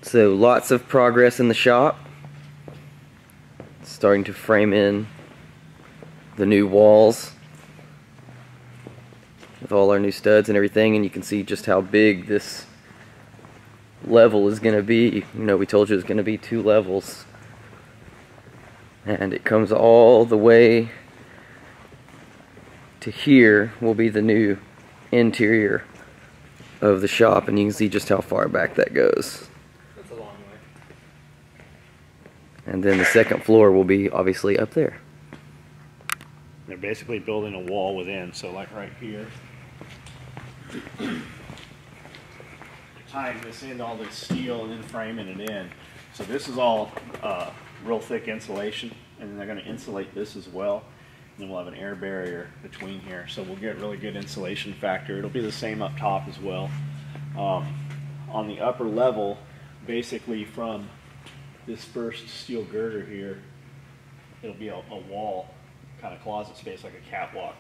So lots of progress in the shop. Starting to frame in the new walls with all our new studs and everything, and you can see just how big this level is going to be. You know, we told you it's going to be 2 levels, and it comes all the way to here will be the new interior of the shop, and you can see just how far back that goes. That's a long way. And then the second floor will be obviously up there. They're basically building a wall within, so like right here, they're tying this into all this steel and then framing it in. So this is all real thick insulation, and then they're going to insulate this as well. And then we'll have an air barrier between here, so we'll get really good insulation factor. It'll be the same up top as well. On the upper level, basically from this first steel girder here, it'll be a wall, kind of closet space, like a catwalk.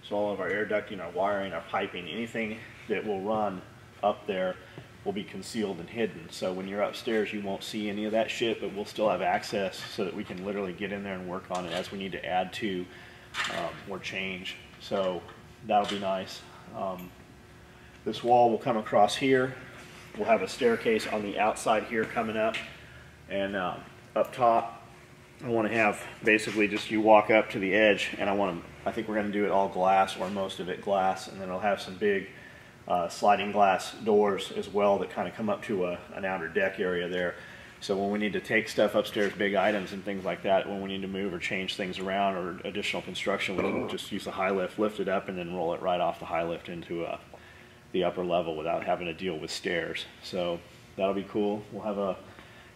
So all of our air ducting, our wiring, our piping, anything that will run up there will be concealed and hidden. So when you're upstairs, you won't see any of that shit, but we'll still have access so that we can literally get in there and work on it as we need to add to or change. So that'll be nice. This wall will come across here. We'll have a staircase on the outside here coming up, and up top I want to have basically just you walk up to the edge, and I think we're going to do it all glass, or most of it glass, and then I'll have some big sliding glass doors as well that kind of come up to an outer deck area there. So when we need to take stuff upstairs, big items and things like that, when we need to move or change things around or additional construction, we can just use the high lift, lift it up, and then roll it right off the high lift into the upper level without having to deal with stairs. So that'll be cool. We'll have a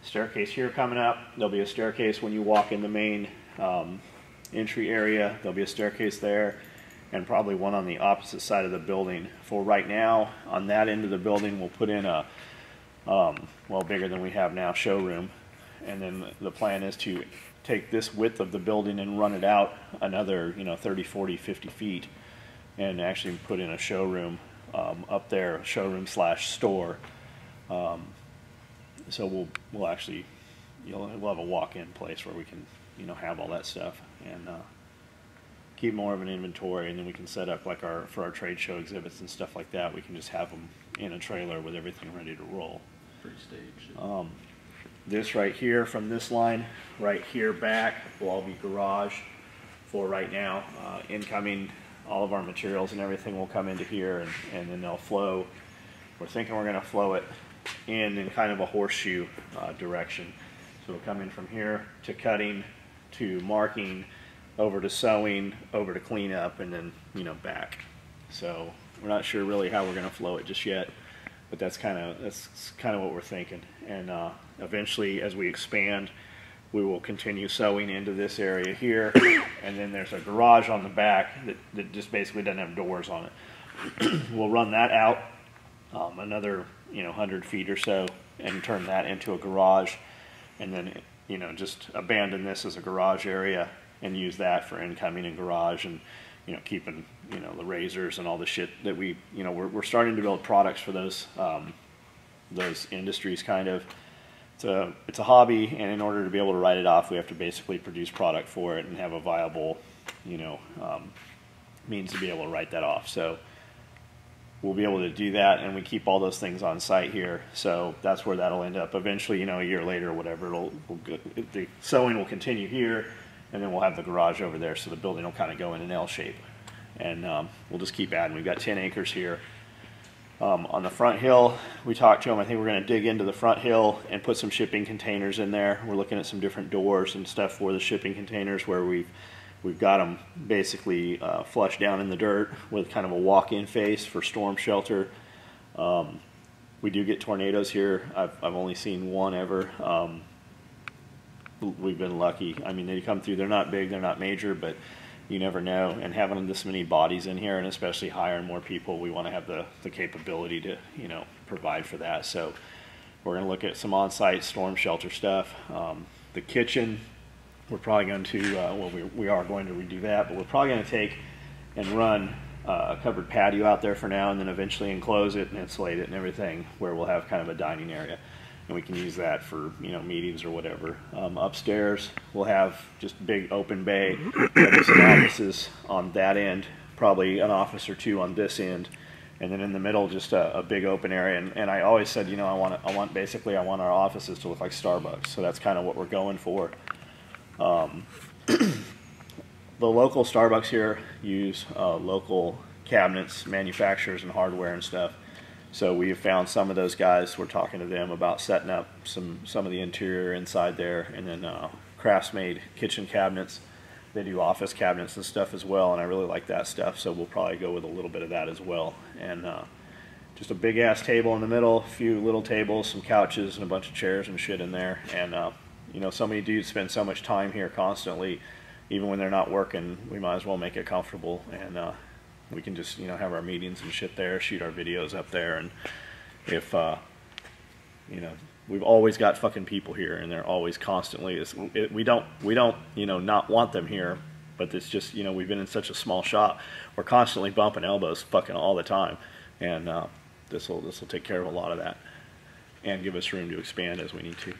staircase here coming up. There'll be a staircase when you walk in the main entry area. There'll be a staircase there, and probably one on the opposite side of the building. For right now, on that end of the building, we'll put in a well, bigger than we have now, showroom, and then the plan is to take this width of the building and run it out another 30, 40, 50 feet and actually put in a showroom up there, a showroom slash store. So we'll actually, we'll have a walk-in place where we can have all that stuff and keep more of an inventory, and then we can set up like for our trade show exhibits and stuff like that. We can just have them in a trailer with everything ready to roll. Pre-staged. This right here, from this line right here back, will all be garage for right now. Incoming, all of our materials and everything will come into here, and then they'll flow. We're thinking we're going to flow it in kind of a horseshoe direction. So we'll come in from here to cutting, to marking, over to sewing, over to cleanup, and then back. So we're not sure really how we're going to flow it just yet, but that's kind of what we're thinking. And eventually, as we expand, we will continue sewing into this area here, and then there's a garage on the back that just basically doesn't have doors on it. We'll run that out another 100 feet or so and turn that into a garage, and then just abandon this as a garage area and use that for incoming and garage, and keeping the razors and all the shit that we're starting to build products for those industries. Kind of, it's a hobby, and in order to be able to write it off, we have to basically produce product for it and have a viable means to be able to write that off. So we'll be able to do that, and we keep all those things on site here. So that's where that'll end up eventually. A year later or whatever, the sewing will continue here, and then we'll have the garage over there, so the building will kind of go in an L shape. And we'll just keep adding. We've got 10 acres here. On the front hill, we talked to them. I think we're going to dig into the front hill and put some shipping containers in there. We're looking at some different doors and stuff for the shipping containers, where we've got them basically flushed down in the dirt with kind of a walk-in face for storm shelter. We do get tornadoes here. I've only seen one ever. We've been lucky. I mean, they come through. They're not big, they're not major, but you never know. And having this many bodies in here, and especially hiring more people, we want to have the capability to provide for that. So we're going to look at some on-site storm shelter stuff. The kitchen, we're probably going to well, we are going to redo that, but we're probably going to take and run a covered patio out there for now, and then eventually enclose it and insulate it and everything, where we'll have kind of a dining area. and we can use that for, you know, meetings or whatever. Upstairs we'll have just a big open bay, there'll be some offices on that end, probably an office or two on this end, and then in the middle just a big open area. And I always said, you know, I want our offices to look like Starbucks, so that's kind of what we're going for. The local Starbucks here use local cabinets, manufacturers, and hardware and stuff. So we have found some of those guys. We're talking to them about setting up some of the interior inside there, and then crafts-made kitchen cabinets. They do office cabinets and stuff as well, and I really like that stuff. So we'll probably go with a little bit of that as well. And just a big ass table in the middle, a few little tables, some couches, and a bunch of chairs and shit in there. And you know, so many dudes spend so much time here constantly. Even when they're not working, we might as well make it comfortable, and we can just, you know, have our meetings and shit there, shoot our videos up there. And if you know, we've always got fucking people here, and they're always constantly. We don't you know, not want them here, but it's just, you know, we've been in such a small shop, we're constantly bumping elbows fucking all the time, and this will take care of a lot of that, and give us room to expand as we need to.